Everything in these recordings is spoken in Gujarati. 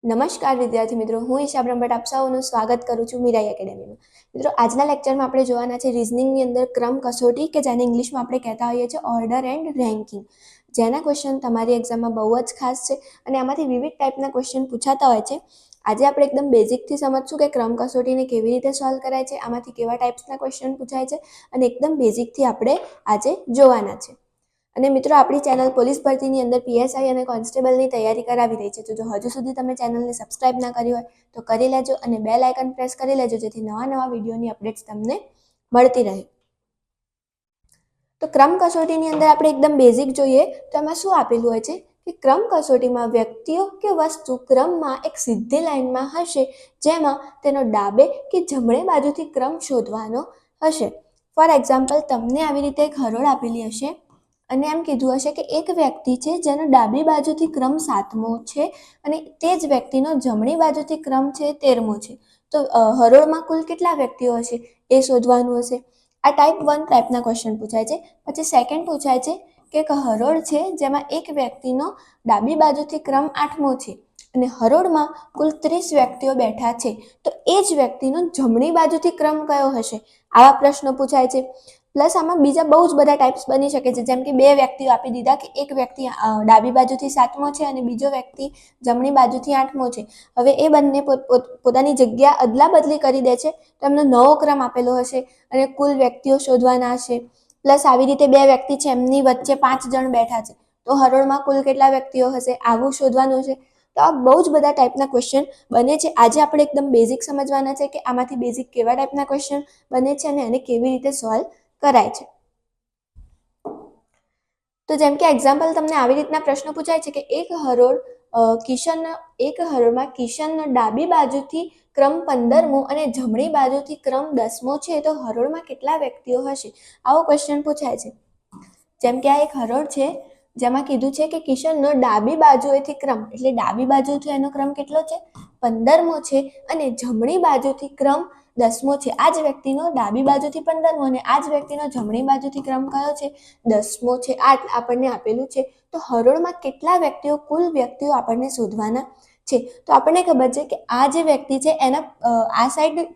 નમસ્કાર વિદ્યાર્થી મિત્રો, હું ઈશા બ્રહ્મભટ્ટ આપ સૌનું સ્વાગત કરું છું મીરાઈ એકેડેમીમાં. મિત્રો, આજના લેક્ચરમાં આપણે જોવાના છે રીઝનિંગની અંદર ક્રમ કસોટી, કે જેને ઇંગ્લિશમાં આપણે કહેતા હોઈએ છીએ ઓર્ડર એન્ડ રેન્કિંગ. જેના ક્વેશ્ચન તમારી એક્ઝામમાં બહુ જ ખાસ છે અને આમાંથી વિવિધ ટાઈપના ક્વેશ્ચન પૂછાતા હોય છે. આજે આપણે એકદમ બેઝિકથી સમજશું કે ક્રમ કસોટીને કેવી રીતે સોલ્વ કરાય છે, આમાંથી કેવા ટાઈપ્સના ક્વેશ્ચન પૂછાય છે અને એકદમ બેઝિકથી આપણે આજે જોવાના છે. અને મિત્રો, આપણી ચેનલ પોલીસ ભરતીની અંદર પીએસઆઈ અને કોન્સ્ટેબલની તૈયારી કરાવી રહી છે. તો જો હજુ સુધી તમે ચેનલને સબસ્ક્રાઇબ ના કરી હોય તો કરી લેજો અને બેલ આઇકન પ્રેસ કરી લેજો, જેથી નવા વિડીયોની અપડેટ્સ તમને મળતી રહે. તો ક્રમ કસોટીની અંદર આપણે એકદમ બેઝિક જોઈએ તો એમાં શું આપેલું હોય છે કે ક્રમ કસોટીમાં વ્યક્તિઓ કે વસ્તુ ક્રમમાં એક સીધી લાઈનમાં હશે, જેમાં તેનો ડાબે કે જમણે બાજુથી ક્રમ શોધવાનો હશે. ફોર એક્ઝામ્પલ, તમને આવી રીતે એક હરોળ આપેલી હશે અને એમ કીધું હશે કે એક વ્યક્તિ છે જેનો ડાબી બાજુથી ક્રમ 7મો છે અને તે જ વ્યક્તિનો જમણી બાજુથી ક્રમ છે 13મો છે. તો હરોળમાં કુલ કેટલા વ્યક્તિઓ હશે એ શોધવાનું હશે. આ ટાઈપ 1 ટાઈપના ક્વેશ્ચન પૂછાય છે. પછી સેકન્ડ પૂછાય છે કે એક હરોળ છે જેમાં એક વ્યક્તિનો ડાબી બાજુથી ક્રમ 8મો છે અને હરોળમાં કુલ 30 વ્યક્તિઓ બેઠા છે, તો એ જ વ્યક્તિનો જમણી બાજુથી ક્રમ કયો હશે? આવા પ્રશ્નો પૂછાય છે. પ્લસ આમાં બીજા બહુ જ બધા ટાઈપ્સ બની શકે છે, જેમ કે બે વ્યક્તિઓ આપી દીધા કે એક વ્યક્તિ ડાબી બાજુથી 7મો છે અને બીજો વ્યક્તિ જમણી બાજુથી 8મો છે. હવે એ બંને પોતાની જગ્યા અદલા બદલી કરી દે છે, તો એમનો નવો ક્રમ આપેલો હશે અને કુલ વ્યક્તિઓ શોધવાના હશે. પ્લસ આવી રીતે બે વ્યક્તિ છે, એમની વચ્ચે 5 જણ બેઠા છે, તો હરોળમાં કુલ કેટલા વ્યક્તિઓ હશે આવું શોધવાનું છે. તો આ બહુ જ બધા ટાઈપના ક્વેશ્ચન બને છે. આજે આપણે એકદમ બેઝિક સમજવાના છે કે આમાંથી બેઝિક કેવા ટાઈપના ક્વેશ્ચન બને છે અને એને કેવી રીતે સોલ્વ કરાય છે. તો જેમ કે એક્ઝામ્પલ તમને આવી રીતના પ્રશ્ન પૂછાય છે કે એક હરોળમાં કિશનનો ડાબી બાજુથી ક્રમ 15મો અને જમણી બાજુથી ક્રમ 10મો છે, તો હરોળમાં કેટલા વ્યક્તિઓ હશે? આવો ક્વેશ્ચન પૂછાય છે. જેમ કે આ એક હરોળ છે જેમાં કીધું છે કે કિશનનો ડાબી બાજુએથી ક્રમ, એટલે ડાબી બાજુથી એનો ક્રમ કેટલો છે? 15મો છે અને જમણી બાજુથી ક્રમ 10મો છે. આ જ વ્યક્તિનો ડાબી બાજુથી 15મો અને આ જ વ્યક્તિનો જમણી બાજુથી ક્રમ કયો છે? 10મો છે. આ આપણને આપેલું છે. તો હરોળમાં કેટલા વ્યક્તિઓ, કુલ વ્યક્તિઓ આપણને શોધવાના છે. તો આપણને ખબર છે કે આ જે વ્યક્તિ છે એના આ સાઈડ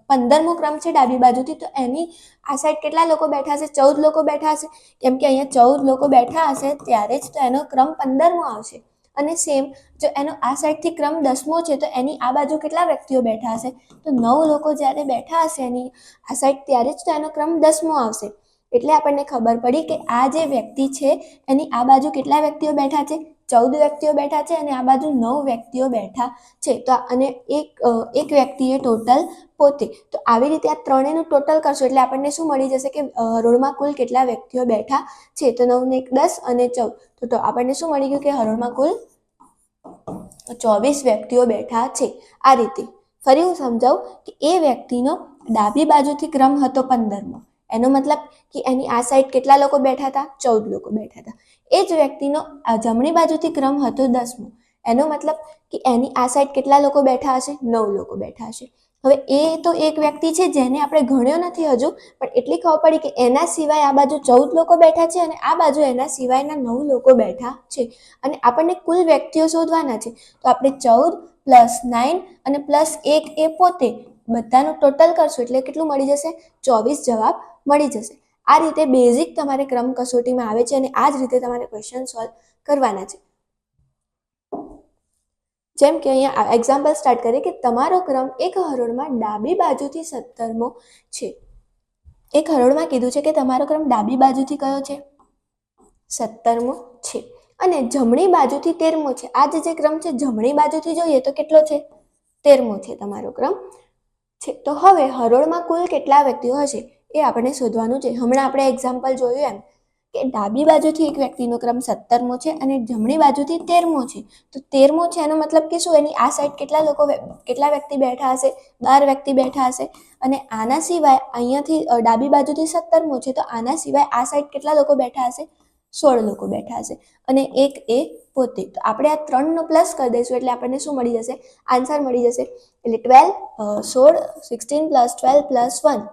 15મો ક્રમ છે ડાબી બાજુથી, તો એની આ સાઈડ કેટલા લોકો બેઠા હશે? 14 લોકો બેઠા હશે. કેમ કે અહીંયા 14 લોકો બેઠા હશે ત્યારે જ તો એનો ક્રમ 15મો આવશે. અને સેમ જો એનો આ સાઈડથી ક્રમ 10મો છે, તો એની આ બાજુ કેટલા વ્યક્તિઓ બેઠા હશે? તો 9 લોકો જ્યારે બેઠા હશે એની આ સાઈડ, ત્યારે જ તો એનો ક્રમ 10મો આવશે. એટલે આપણને ખબર પડી કે આ જે વ્યક્તિ છે એની આ બાજુ કેટલા વ્યક્તિઓ બેઠા છે? 14 વ્યક્તિઓ બેઠા છે અને આ બાજુ 9 વ્યક્તિઓ બેઠા છે. તો અને એક વ્યક્તિએ ટોટલ પોતે. તો આવી રીતે આ ત્રણેયનું ટોટલ કરશો એટલે આપણને શું મળી જશે કે હરોળમાં કુલ કેટલા વ્યક્તિઓ બેઠા છે? તો 9 ને 1 10 અને 14, તો આપણને શું મળી ગયું કે હરોળમાં કુલ 24 વ્યક્તિઓ બેઠા છે. આ રીતે ફરી હું સમજાવું કે એ વ્યક્તિનો ડાબી બાજુથી ક્રમ હતો 15મો. એનો મતલબ કે એની આ સાઈડ કેટલા લોકો બેઠા હતા? 14 લોકો બેઠા હતા. એ જ વ્યક્તિનો જમણી બાજુથી ક્રમ હતો 10મો. એનો મતલબ કે એની આ સાઈડ કેટલા લોકો બેઠા હશે? 9 લોકો બેઠા હશે. હવે એ તો એક વ્યક્તિ છે જેને આપણે ગણ્યો નથી હજુ, પણ એટલી ખબર પડી કે એના સિવાય આ બાજુ 14 લોકો બેઠા છે અને આ બાજુ એના સિવાયના 9 લોકો બેઠા છે અને આપણને કુલ વ્યક્તિઓ શોધવાના છે. તો આપણે 14 + 9 અને +1 એ પોતે, બધાનું ટોટલ કરશું એટલે કેટલું મળી જશે? 24 જવાબ મળી જશે. આ રીતે બેઝિક તમારે ક્રમ કસોટીમાં આવે છે અને આ જ રીતે તમારે ક્વેશ્ચન સોલ્વ કરવાના છે. જેમ કે અહીંયા એક્ઝામ્પલ સ્ટાર્ટ કરીએ કે તમારો ક્રમ એક હરોળમાં ડાબી બાજુથી 17મો છે. એક હરોળમાં કીધું છે કે તમારો ક્રમ ડાબી બાજુથી કયો છે? 17મો છે અને જમણી બાજુથી 13મો છે. આ જે ક્રમ છે જમણી બાજુથી જોઈએ તો કેટલો છે? 13મો છે તમારો ક્રમ છે. તો હવે હરોળમાં કુલ કેટલા વ્યક્તિઓ હશે એ આપણે શોધવાનું છે. હમણાં આપણે એક્ઝામ્પલ જોયું એમ કે ડાબી બાજુથી એક વ્યક્તિનો ક્રમ 17મો છે અને જમણી બાજુથી 13મો છે. તો 13મો છે એનો મતલબ કે શું? એની આ સાઈડ કેટલા વ્યક્તિ બેઠા હશે? 12 વ્યક્તિ બેઠા હશે. અને આના સિવાય અહીંયાથી ડાબી બાજુથી 17મો છે, તો આના સિવાય આ સાઈડ કેટલા લોકો બેઠા હશે? 16 લોકો બેઠા હશે અને એક એ પોતે. તો આપણે આ 3નો પ્લસ કરી દઈશું એટલે આપણને શું મળી જશે? આન્સર મળી જશે. એટલે 16 + 12 + 1,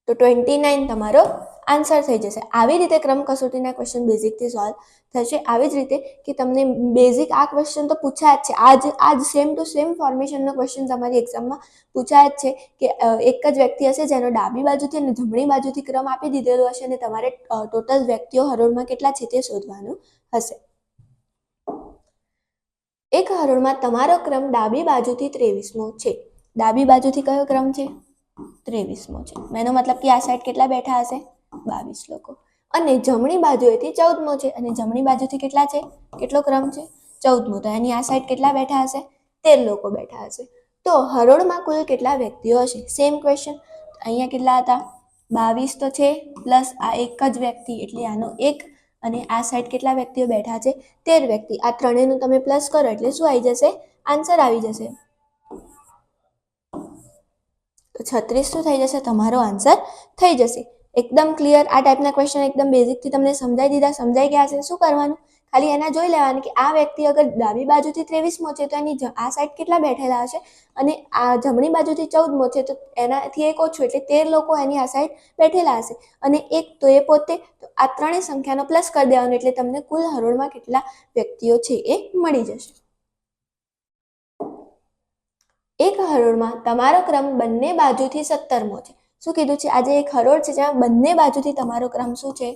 તો 29 તમારો આન્સર થઈ જશે. આવી રીતે ક્રમ કસોટીના ક્વેશ્ચન બેઝિકથી સોલ્વ થશે. આવી જ રીતે કે તમને બેઝિક આ ક્વેશ્ચન તો પૂછાય જ છે, આજ સેમ ટુ સેમ ફોર્મેશનનો ક્વેશ્ચન તમારી એક્ઝામમાં પૂછાય જ છે કે એક જ વ્યક્તિ હશે જેનો ડાબી બાજુથી અને જમણી બાજુથી ક્રમ આપી દીધેલો હશે અને તમારે ટોટલ વ્યક્તિઓ હરોળમાં કેટલા છે તે શોધવાનું હશે. એક હરોળમાં તમારો ક્રમ ડાબી બાજુથી 23મો છે. ડાબી બાજુથી કયો ક્રમ છે? 23મો છે. એનો મતલબ કે આ સાઈડ કેટલા બેઠા હશે? 22 લોકો. અને જમણી બાજુએથી 14મો છે અને જમણી બાજુથી કેટલા છે? કેટલો ક્રમ છે? 14મો. તો એની આ સાઈડ કેટલા બેઠા હશે? 13 લોકો બેઠા હશે. તો હરોળમાં કુલ કેટલા વ્યક્તિઓ હશે? Same question. અહીંયા કેટલા હતા? 22 તો છે પ્લસ આ એક જ વ્યક્તિ એટલે આનો 1 અને આ સાઈડ કેટલા વ્યક્તિઓ બેઠા છે? 13 વ્યક્તિ. આ ત્રણેયનું તમે પ્લસ કરો એટલે શું આવી જશે? આન્સર આવી જશે. તો 36 શું થઈ જશે? તમારો આન્સર થઈ જશે. એકદમ ક્લિયર. આ ટાઈપના ક્વેશ્ચન એકદમ બેઝિકથી તમને સમજાઈ દીધા, સમજાઈ ગયા હશે. શું કરવાનું? ખાલી એના જોઈ લેવાનું કે આ વ્યક્તિ અગર ડાબી બાજુથી 23મો છે તો એની આ સાઈડ કેટલા બેઠેલા હશે અને આ જમણી બાજુથી 14મો છે તો એનાથી એક ઓછું એટલે 13 લોકો એની આ સાઈડ બેઠેલા હશે અને એક તો એ પોતે. તો આ ત્રણેય સંખ્યાનો પ્લસ કરી દેવાનો એટલે તમને કુલ હરોળમાં કેટલા વ્યક્તિઓ છે એ મળી જશે. એક હરોળમાં તમારો ક્રમ બંને બાજુથી 17મો છે. શું કીધું છે? આજે એક હરોળ છે જ્યાં બંને બાજુથી તમારો ક્રમ શું છે?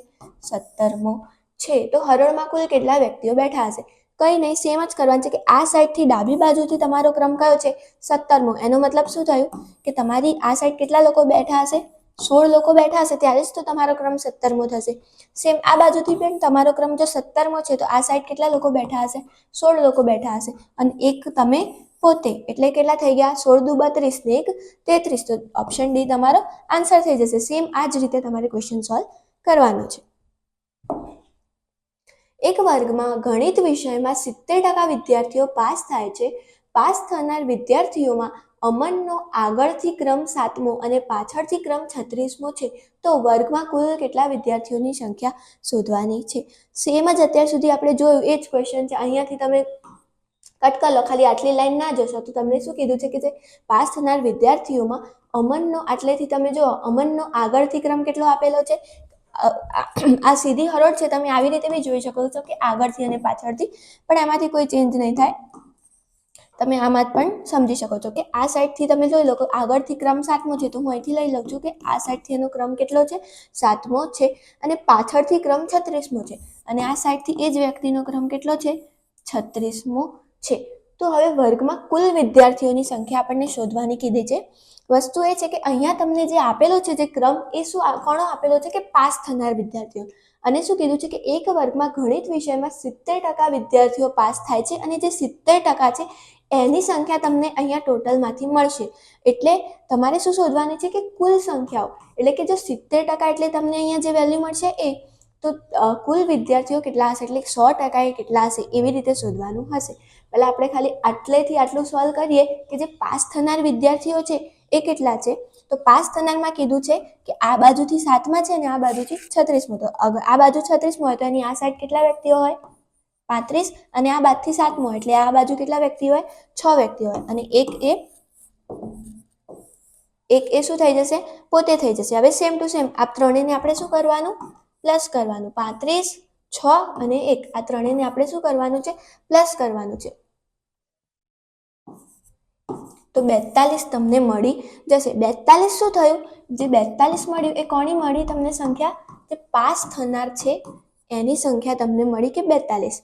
17મો છે. તો હરોળમાં કુલ કેટલા વ્યક્તિઓ બેઠા હશે? કંઈ નહીં, સેમ જ કરવાનું છે કે આ સાઈડથી ડાબી બાજુથી તમારો ક્રમ કયો છે? 17મો. એનો મતલબ શું થયું કે તમારી આ સાઈડ કેટલા લોકો બેઠા હશે? 16 લોકો બેઠા હશે ત્યારે જ તો તમારો ક્રમ 17મો થશે. સેમ આ બાજુથી પણ તમારો ક્રમ જો 17મો છે તો આ સાઈડ કેટલા લોકો બેઠા હશે? 16 લોકો બેઠા હશે અને એક તમે પોતે એટલે કેટલા થઈ ગયા? 16 દુ 32 ને 1 33. તો ઓપ્શન ડી તમારો આન્સર થઈ જશે. સેમ આ જ રીતે તમારે ક્વેશ્ચન સોલ્વ કરવાનો છે. એક વર્ગમાં ગણિત વિષયમાં 70% વિદ્યાર્થીઓ પાસ થાય છે. પાસ થનાર વિદ્યાર્થીઓમાં અમનનો આગળથી ક્રમ 7મો અને પાછળથી ક્રમ 36મો છે. તો વર્ગમાં કુલ કેટલા વિદ્યાર્થીઓની સંખ્યા શોધવાની છે? સેમ જ અત્યાર સુધી આપણે જોયું એ જ ક્વેશ્ચન છે. અહીંયાથી તમે કટ કરી લો, ખાલી આટલી લાઈન ના જોશો તો તમને શું કીધું છે કે જે પાસ થનાર વિદ્યાર્થીઓમાં અમનનો આટલેથી તમે જો અમનનો આગળથી ક્રમ કેટલો આપેલો છે? આ સીધી હરોળ છે, તમે આવી રીતે બી જોઈ શકો છો કે આગળથી અને પાછળથી, પણ એમાંથી કોઈ ચેન્જ નહીં થાય. તમે આમાં પણ સમજી શકો છો કે આ સાઈડથી તમે જોઈ લો કે આગળથી ક્રમ 7મો છે તો હું અહીંથી લઈ લઉં છું કે આ સાઈડથી એનો ક્રમ કેટલો છે? 7મો છે અને પાછળથી ક્રમ 36મો છે અને આ સાઈડથી એ જ વ્યક્તિનો ક્રમ કેટલો છે? 36મો છે. તો હવે વર્ગમાં કુલ વિદ્યાર્થીઓની સંખ્યા આપણને શોધવાની કીધી છે. વસ્તુ એ છે કે અહીંયા તમને જે આપેલો છે જે ક્રમ એ શું કોનો આપેલો છે કે પાસ થનાર વિદ્યાર્થીઓ. અને શું કીધું છે કે એક વર્ગમાં ગણિત વિષયમાં 70% વિદ્યાર્થીઓ પાસ થાય છે અને જે 70% છે એની સંખ્યા તમને અહીંયા ટોટલમાંથી મળશે. એટલે તમારે શું શોધવાની છે કે કુલ સંખ્યાઓ, એટલે કે જો 70% એટલે તમને અહીંયા જે વેલ્યુ મળશે એ, તો કુલ વિદ્યાર્થીઓ કેટલા હશે એટલે 100% એ કેટલા હશે એવી રીતે શોધવાનું હશે. પહેલાં આપણે ખાલી આટલેથી આટલું સોલ્વ કરીએ કે જે પાસ થનાર વિદ્યાર્થીઓ છે એ કેટલા છે. તો પાસ થનારમાં કીધું છે કે આ બાજુથી 7માં છે ને આ બાજુથી 36મો. તો અગર આ બાજુ 36મો હોય તો એની આ સાઈડ કેટલા વ્યક્તિઓ હોય? 35 અને આ બાજુથી 7મો એટલે આ બાજુ કેટલા વ્યક્તિ હોય? 6 વ્યક્તિ હોય અને એક એ શું થઈ જશે? પોતે થઈ જશે. હવે સેમ ટુ સેમ આ ત્રણેયને આપણે શું કરવાનું? પ્લસ કરવાનું. 35, 6 અને 1 આ ત્રણેયને આપણે શું કરવાનું છે? પ્લસ કરવાનું છે. તો 42 તમને મળી જશે. 42 શું થયું? જે 42 મળ્યું એ કોની મળી તમને સંખ્યા? જે પાસ થનાર છે એની સંખ્યા તમને મળી કે 42.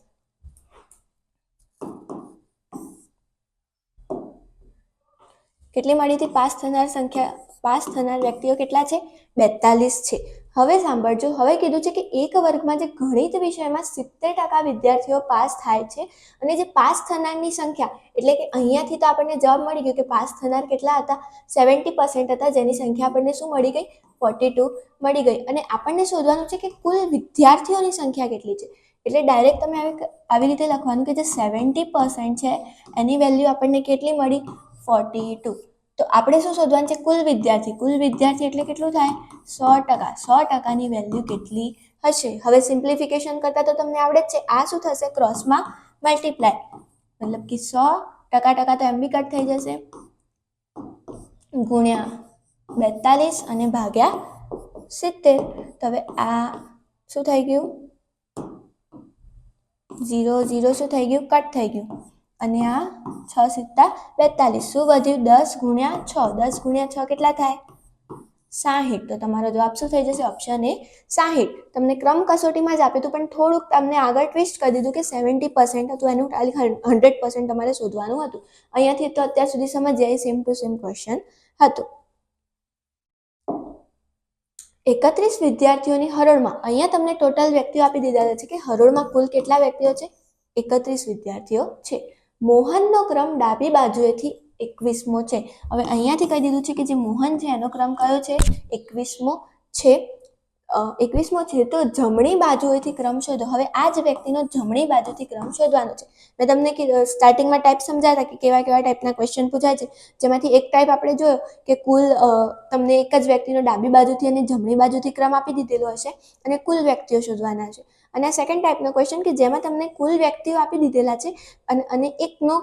કેટલી મળી હતી? પાસ થનાર સંખ્યા, પાસ થનાર વ્યક્તિઓ કેટલા છે? 42 છે. હવે સાંભળજો, હવે કીધું છે કે એક વર્ગમાં જે ગણિત વિષયમાં 70% વિદ્યાર્થીઓ પાસ થાય છે અને જે પાસ થનારની સંખ્યા, એટલે કે અહીંયાથી તો આપણને જવાબ મળી ગયો કે પાસ થનાર કેટલા હતા? 70% હતા, જેની સંખ્યા આપણને શું મળી ગઈ? 42 મળી ગઈ. અને આપણને શોધવાનું છે કે કુલ વિદ્યાર્થીઓની સંખ્યા કેટલી છે. એટલે ડાયરેક્ટ તમે આવી રીતે લખવાનું કે જે 70% છે એની વેલ્યુ આપણને કેટલી મળી? 42. તો આપણે શું શોધવાનું છે? કુલ વિદ્યાર્થી. કુલ વિદ્યાર્થી એટલે કેટલું થાય? 100%. 100%ની વેલ્યુ કેટલી હશે? હવે સિમ્પ્લિફિકેશન કરતા તો તમને આવડે જ છે. આ શું થશે? ક્રોસમાં મલ્ટીપ્લાય, મતલબ કે 100% તો એમ બી કટ થઈ જશે, ગુણ્યા 42 અને ભાગ્યા 70. તો હવે આ શું થઈ ગયું 0 0 શું થઈ ગયું કટ થઈ ગયું અને આ 6 સિત્તા 42 શું વધ્યું 10 ગુણ્યા 6 10 ગુણ્યા 6 કેટલા થાય 60. તો તમારો જવાબ શું થઈ જશે ઓપ્શન એ 60. તમને ક્રમ કસોટીમાં જ આપ્યું હતું પણ થોડુંક તમને આગળ ટ્વિસ્ટ કરી દીધું કે 70% હતું એનું ખાલી 100% તમારે શોધવાનું હતું. અહીંયાથી તો અત્યાર સુધી સમજ્યા સેમ ટુ સેમ ક્વેશ્ચન હતું. 31 વિદ્યાર્થીઓની હરોળમાં અહીંયા તમને ટોટલ વ્યક્તિઓ આપી દીધા છે કે હરોળમાં કુલ કેટલા વ્યક્તિઓ છે 31 વિદ્યાર્થીઓ છે. મોહનનો ક્રમ ડાબી બાજુએથી 21મો છે. હવે અહીંયાથી કહી દીધું છે કે જે મોહન છે એનો ક્રમ કયો છે 21મો છે. 21મો છે તો જમણી બાજુએથી ક્રમ શોધો. હવે આ જ વ્યક્તિનો જમણી બાજુથી ક્રમ શોધવાનો છે. મેં તમને સ્ટાર્ટિંગમાં ટાઈપ સમજાયા હતા કે કેવા કેવા ટાઈપના ક્વેશ્ચન પૂછાય છે, જેમાંથી એક ટાઈપ આપણે જોયો કે કુલ તમને એક જ વ્યક્તિનો ડાબી બાજુથી અને જમણી બાજુથી ક્રમ આપી દીધેલો હશે અને કુલ વ્યક્તિઓ શોધવાના છે. અને આ સેકન્ડ ટાઈપનો ક્વેશ્ચન કે જેમાં તમને કુલ વ્યક્તિઓ આપી દીધેલા છે અને એકનો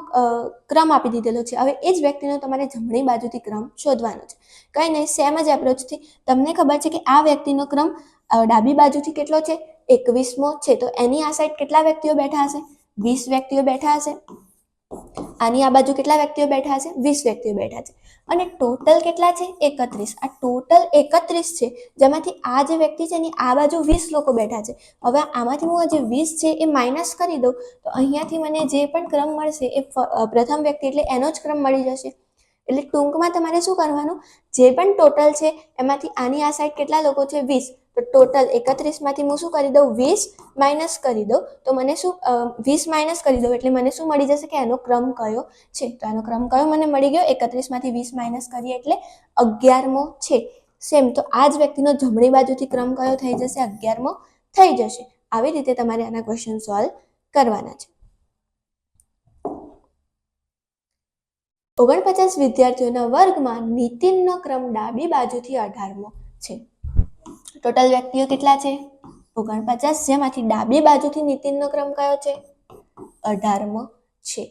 ક્રમ આપી દીધેલો છે. હવે એ જ વ્યક્તિનો તમારે જમણી બાજુથી ક્રમ શોધવાનો છે. કંઈ નહીં, સેમ જ એપ્રોચથી તમને ખબર છે કે આ વ્યક્તિનો ક્રમ ડાબી બાજુથી કેટલો છે 21મો છે. તો એની આ સાઈડ કેટલા વ્યક્તિઓ બેઠા હશે 20 વ્યક્તિઓ બેઠા હશે. આની આ બાજુ કેટલા વ્યક્તિઓ બેઠા હશે 20 વ્યક્તિઓ બેઠા છે. અને ટોટલ કેટલા છે 31. આ ટોટલ 31 છે જેમાંથી આ જે વ્યક્તિ છે એની આ બાજુ 20 લોકો બેઠા છે. હવે આમાંથી હું જે 20 છે એ માઇનસ કરી દઉં તો અહીંયાથી મને જે પણ ક્રમ મળશે એ પ્રથમ વ્યક્તિ એટલે એનો જ ક્રમ મળી જશે. એટલે ટૂંકમાં તમારે શું કરવાનું જે પણ ટોટલ છે એમાંથી આની આ સાઈડ કેટલા લોકો છે 20. તો ટોટલ 31માંથી હું શું કરી દઉં 20 માઇનસ કરી દઉં તો મને શું 20 માઇનસ કરી દઉં એટલે મને શું મળી જશે કે એનો ક્રમ કયો છે. તો એનો ક્રમ કયો મને મળી ગયો 31માંથી 20 માઇનસ કરીએ એટલે 11મો છે. સેમ તો આ જ વ્યક્તિનો જમણી બાજુથી ક્રમ કયો થઈ જશે 11મો થઈ જશે. આવી રીતે તમારે આના ક્વેશ્ચન સોલ્વ કરવાના છે. 49 વિદ્યાર્થીઓના વર્ગમાં નીતિનનો ક્રમ ડાબી બાજુથી 18મો છે. ટોટલ વ્યક્તિઓ કેટલા છે 49, જેમાંથી ડાબી બાજુથી નીતિનનો ક્રમ કયો છે 18મો છે.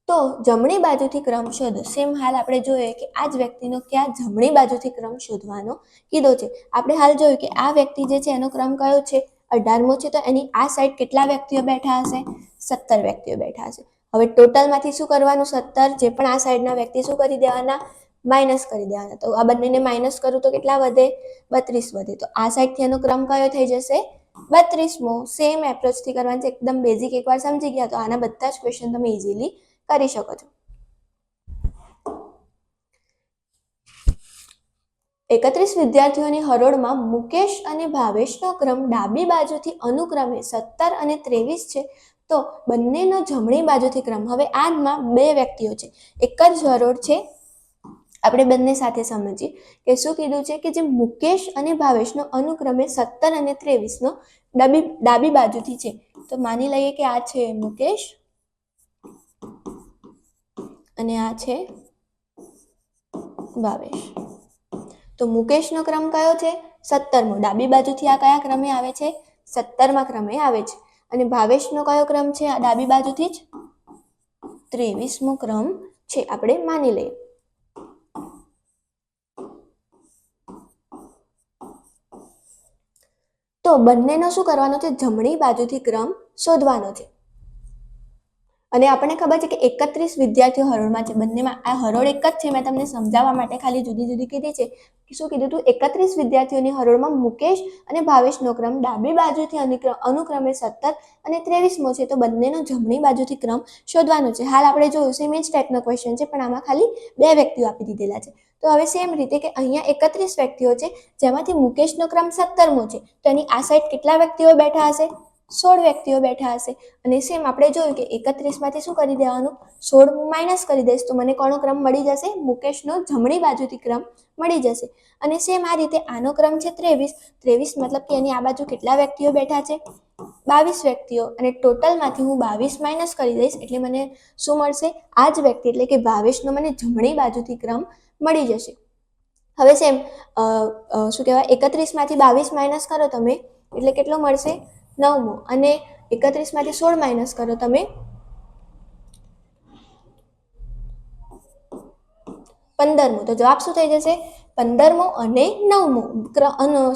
તો જમણી બાજુથી ક્રમ શોધો. સેમ હાલ આપણે જોઈએ કે આ જ વ્યક્તિનો ક્યાં જમણી બાજુથી ક્રમ શોધવાનો કીધો છે. આપણે હાલ જોયું કે આ વ્યક્તિ જે છે એનો ક્રમ કયો છે 18મો છે. તો એની આ સાઈડ કેટલા વ્યક્તિઓ બેઠા હશે 17 વ્યક્તિઓ બેઠા હશે. હવે ટોટલમાંથી શું કરવાનું 17 જે પણ આ સાઈડના વ્યક્તિ શું કરી દેવાના માઇનસ કરી દેવાના. તો આ બંનેને માઇનસ કરું તો કેટલા વધે 32 વધે. તો આ સાઈડથી એનો ક્રમ કયો થઈ જશે 32મો. સેમ એપ્રોચથી કરવાનું છે. એકદમ બેઝિક. એકવાર સમજી ગયા તો આના બધા જ ક્વેશ્ચન તમે ઇઝીલી કરી શકો છો. 31 વિદ્યાર્થીઓની હરોળમાં મુકેશ અને ભાવેશનો ક્રમ ડાબી બાજુથી અનુક્રમે 17 અને 23 છે. તો બંનેનો જમણી બાજુથી ક્રમ. હવે આમાં બે વ્યક્તિઓ છે, એક જ હરોળ છે. આપણે બંને સાથે સમજીએ કે શું કીધું છે કે જે મુકેશ અને ભાવેશનો અનુક્રમે 17 અને 23નો ડાબી બાજુથી છે. તો માની લઈએ કે આ છે મુકેશ અને આ છે ભાવેશ. તો મુકેશનો ક્રમ કયો છે 17મો. ડાબી બાજુથી આ કયા ક્રમે આવે છે 17મા ક્રમે આવે છે. અને ભાવેશનો કયો ક્રમ છે આ ડાબી બાજુથી જ 23મો ક્રમ છે. આપણે માની લઈએ. તો બંનેનો શું કરવાનો છે જમણી બાજુથી ક્રમ શોધવાનો છે. અને આપણને ખબર છે કે 31 વિદ્યાર્થીઓ હરોળમાં છે. બંનેમાં આ હરોળ એક જ છે. મેં તમને સમજાવવા માટે ખાલી જુદી જુદી કીધી છે. શું કીધું હતું 31 વિદ્યાર્થીઓની હરોળમાં મુકેશ અને ભાવેશનો ક્રમ ડાબી બાજુથી અનુક્રમે 17 અને 23મો છે. તો બંનેનો જમણી બાજુથી ક્રમ શોધવાનો છે. હાલ આપણે જોયું સેમ જ ટાઈપનો ક્વેશ્ચન છે પણ આમાં ખાલી બે વ્યક્તિઓ આપી દીધેલા છે. તો હવે સેમ રીતે કે અહીંયા 31 વ્યક્તિઓ છે જેમાંથી મુકેશનો ક્રમ 17મો છે. તો એની આ સાઈડ કેટલા વ્યક્તિઓ બેઠા હશે 16 વ્યક્તિઓ બેઠા હશે. અને સેમ આપણે જોયું કે 31માંથી શું કરી દેવાનું 16 માઇનસ કરી દઈશ તો મને કોનો ક્રમ મળી જશે મુકેશનો જમણી બાજુથી ક્રમ મળી જશે. અને સેમ આ રીતે આનો ક્રમ છે 23 મતલબ કે એની આ બાજુ કેટલા વ્યક્તિઓ બેઠા છે 22 વ્યક્તિઓ. અને ટોટલમાંથી હું 22 માઇનસ કરી દઈશ એટલે મને શું મળશે આ જ વ્યક્તિ એટલે કે ભાવેશનો મને જમણી બાજુથી ક્રમ મળી જશે. હવે સેમ શું કહેવાય 31માંથી 22 માઇનસ કરો તમે એટલે કેટલો મળશે 9મો. અને 31માંથી 16 માઇનસ કરો તમે 15મો. તો જવાબ શું થઈ જશે 15મો અને 9મો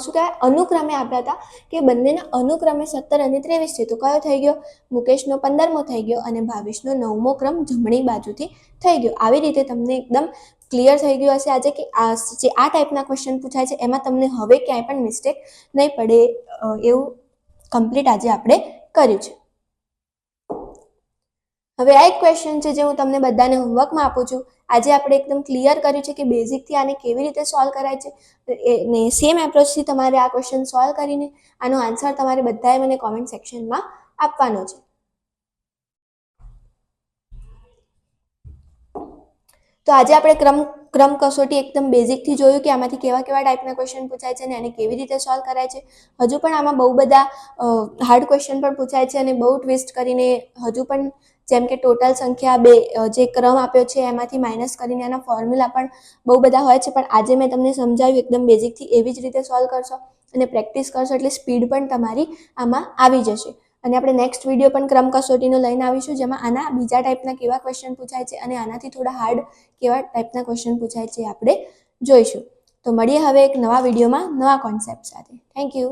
શું કહેવાય અનુક્રમે આપ્યા હતા કે બંનેના અનુક્રમે 17 અને 23 છે. તો કયો થઈ ગયો? મુકેશનો 15મો થઈ ગયો અને ભાવેશનો 9મો ક્રમ જમણી બાજુથી થઈ ગયો. આવી રીતે તમને એકદમ ક્લિયર થઈ ગયું હશે આજે કે આ ટાઈપના ક્વેશ્ચન પૂછાય છે એમાં તમને હવે ક્યાંય પણ મિસ્ટેક નહીં પડે એવું કમ્પ્લીટ આજે આપણે કર્યું છે. હવે આ એક ક્વેશ્ચન છે જે હું તમને બધાને હોમવર્કમાં આપું છું. આજે આપણે એકદમ ક્લિયર કર્યું છે કે બેઝિકથી આને કેવી રીતે સોલ્વ કરાય છે. ને સેમ એપ્રોચથી તમારે આ ક્વેશ્ચન સોલ્વ કરીને આનો આન્સર તમારે બધાએ મને કોમેન્ટ સેક્શનમાં આપવાનો છે. તો આજે આપણે ક્રમ કસોટી એકદમ બેઝિકથી જોયું કે આમાંથી કેવા ટાઈપના ક્વેશ્ચન પૂછાય છે અને એને કેવી રીતે સોલ્વ કરાય છે. હજુ પણ આમાં બહુ બધા હાર્ડ ક્વેશ્ચન પણ પૂછાય છે અને બહુ ટ્વિસ્ટ કરીને હજુ પણ જેમ કે ટોટલ સંખ્યા 2 જે ક્રમ આપ્યો છે એમાંથી માઇનસ કરીને એના ફોર્મ્યુલા પણ બહુ બધા હોય છે. પણ આજે મેં તમને સમજાવ્યું એકદમ બેઝિકથી એવી જ રીતે સોલ્વ કરશો અને પ્રેક્ટિસ કરશો એટલે સ્પીડ પણ તમારી આમાં આવી જશે. અને આપણે નેક્સ્ટ વિડીયો પણ ક્રમ કસોટીનો લઈને આવીશું જેમાં આના બીજા ટાઈપના કેવા ક્વેશ્ચન પૂછાય છે અને આનાથી થોડા હાર્ડ કેવા ટાઈપના ક્વેશ્ચન પૂછાય છે આપણે જોઈશું. તો મળીએ હવે એક નવા વિડીયોમાં નવા કોન્સેપ્ટ સાથે. Thank you.